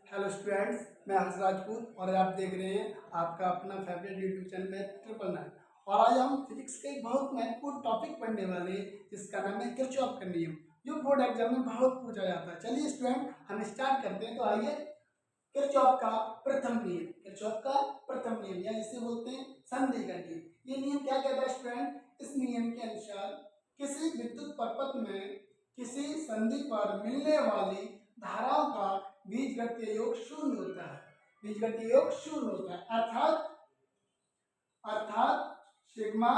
Hello students, मैं हर्ष राजपूत और आप देख रहे हैं आपका अपना फेवरेट यूट्यूब चैनल में 999। और आज हम फिजिक्स के एक बहुत महत्वपूर्ण टॉपिक पढ़ने वाले हैं जिसका नाम है किरचॉफ का नियम, जो बोर्ड एग्जाम में बहुत पूछा जाता है। चलिए स्टूडेंट, हम स्टार्ट करते हैं। तो आइए, किरचॉफ का प्रथम नियम, किरचॉफ का प्रथम नियम या जिसे बोलते हैं संधि का नियम। ये नियम क्या कहता है स्टूडेंट? इस नियम के अनुसार किसी विद्युत परपथ में किसी संधि पर मिलने वाली धाराओं का बीजगणितीय योग शून्य होता है। बीजगणितीय योग शून्य होता है, अर्थात सिग्मा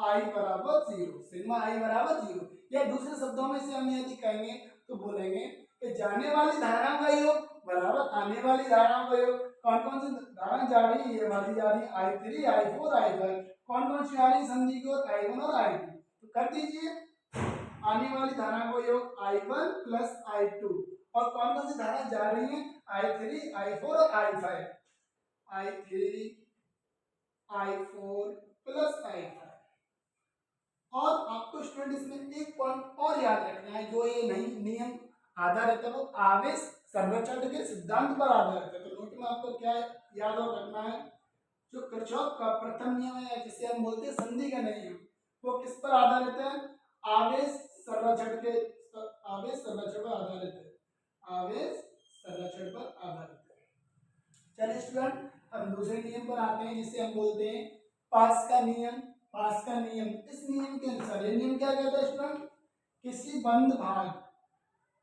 आई बराबर जीरो। सिग्मा आई बराबर जीरो, या दूसरे शब्दों में से हम यदि कहेंगे तो बोलेंगे कि जाने वाली धाराओं का योग बराबर आने वाली धाराओं का योग। कौन कौन सी धाराएं जा रही है? ये वाली जा रही है I3, I4, I5। कौन कौन सी आ रही संधि की ओर? I1 और I2। तो कर दीजिए, आने वाली धारा को योग I1 प्लस I2। और कौन कौन सी धारा जा रही है? I3, I4 और I5। I3, I4 plus I5। और आपको स्टूडेंट इसमें एक पॉइंट और याद रखना है, जो ये नहीं नियम आधारित है वो आवेश सर्वचर के सिद्धांत पर आधारित है। तो नोट में आपको क्या याद और रखना है? जो किरचॉफ का प्रथम नियम है, जिसे हम बोलते हैं संधि का नियम, वो किस पर आधारित है? आवेश संरक्षण पर आधारित है। आवेश संरक्षण पर आधारित है। चलिए स्टूडेंट, हम दूसरे नियम पर आते हैं जिसे हम बोलते हैं पास का नियम। पास का नियम, इस नियम के अनुसार ये नियम क्या कहता है स्टूडेंट? किसी बंद भाग,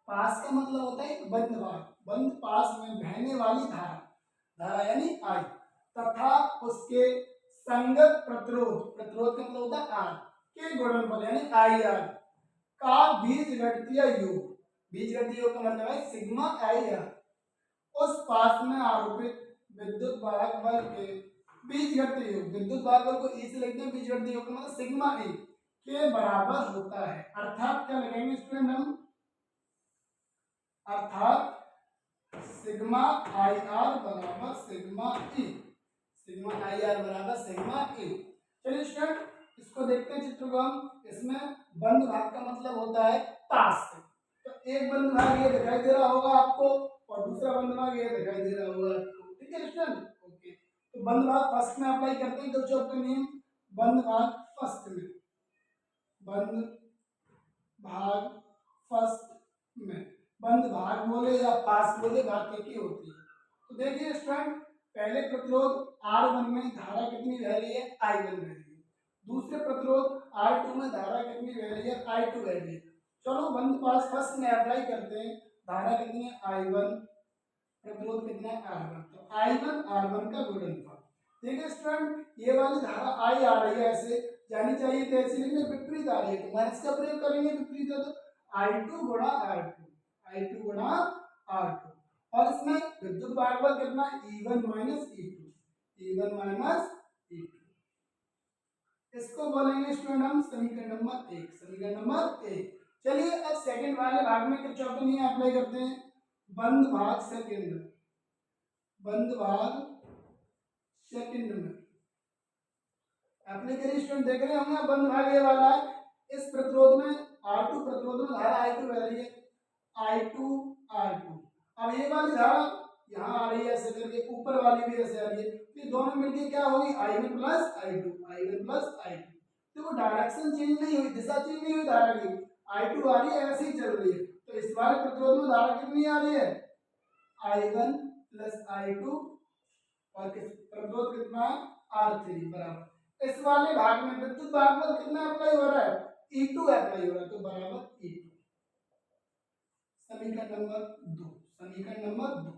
पास का मतलब होता है बंद भाग, बंद पास में बहने वाली धारा यानी आई, तथा उसके संगत प्रतिरोध, प्रतिरोध का मतलब होता है आर के गुणनफल यानी आई आर का बीजगणितीय योग। बीजगणितीय योग का मतलब है सिग्मा आई आर उस पास में आरोपित विद्युत वाहक बल के बीजगणितीय योग, विद्युत वाहक बल को ई से लिखते हैं, बीजगणितीय योग का मतलब सिग्मा ए के बराबर होता है। अर्थात क्या लगाएंगे स्टूडेंट हम? अर्थात सिग्मा आई आर बराबर sigma E, sigma I R बराबर सिग्मा ई। चलिए स्टूडेंट, इसको देखते हैं चित्र को हम। इसमें बंद भाग का मतलब होता है पास से। तो एक बंद भाग ये दिखाई दे रहा होगा आपको और दूसरा बंद भाग ये दिखाई दे रहा होगा आपको। ठीक है स्टूडेंट, ओके। तो बंद भाग फर्स्ट में अप्लाई करते हैं किरचॉफ का नियम। बंद भाग फर्स्ट में, बंद भाग फर्स्ट में, बंद भाग बोले या पास बोले, बात एक ही होती है। तो देखिए स्टूडेंट, पहले प्रतिरोध R1 में धारा कितनी बह रही है? I1 बह रही है। दूसरे प्रतिरोध R2 में धारा कितनी बह रही है? I2 बह रही है। चलो बंद पास फर्स्ट में अप्लाई करते हैं। धारा कितनी है? I1, प्रतिरोध कितना है? R1। तो I1 R1 का गुणनफल। देखिए स्टूडेंट, ये वाली धारा I आ रही है, ऐसे जानी चाहिए थी, ऐसे लेकिन विपरीत आ रही है, तो माइनस का प्रयोग करेंगे, विपरीत है तो I2 गुणा R2, I2 गुणा R2। और इसमें विद्युत वाहक बल कितना? E1 minus E2, E1 minus E2। इसको बोलेंगे स्टूडेंट हम समीकरण नंबर 1, समीकरण नंबर 1। चलिए अब सेकंड वाले भाग में किरचॉफ का नियम अप्लाई करते हैं। बंद भाग सेकंड, बंद भाग सेकंड में अप्लाई करिए। स्टूडेंट देख रहे होंगे बंद भाग ये वाला है। इस प्रतिरोध में R2 प्रतिरोध में धारा I2 बह रही है, I2 R2। अब ये वाली धारा यहाँ आ रही है ऐसे करके, ऊपर वाली भी ऐसे आ रही है, तो ये दोनों मिलके क्या होगी? I1 plus I2, I1 plus I2। देखो डायरेक्शन चेंज नहीं हुई, दिशा चेंज नहीं हुई धारा की। I2 आ रही है, ऐसे ही चल रही है। तो इस वाले प्रतिरोध में धारा कितनी आ रही है? I1 plus I2। और प्रतिरोध कितना है? R3 बराबर। इस वाले भाग में विद्युत भाग बल कितना अप्लाई हो रहा है? E2 अप्लाई हो रहा है, तो बराबर E2। समीकरण नंबर 2, समीकरण नंबर 2।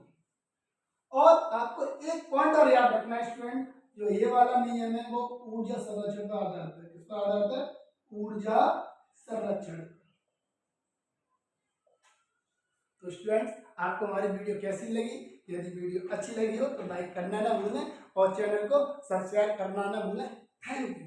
और आपको एक पॉइंट और याद रखना है स्टूडेंट, जो ये वाला नियम है वो ऊर्जा संरक्षण पर आधारित है। किस पर आधारित है? ऊर्जा संरक्षण। तो स्टूडेंट्स, आपको हमारी वीडियो कैसी लगी? यदि वीडियो अच्छी लगी हो तो लाइक करना ना भूलें और चैनल को सब्सक्राइब करना ना भूलें। Thank you.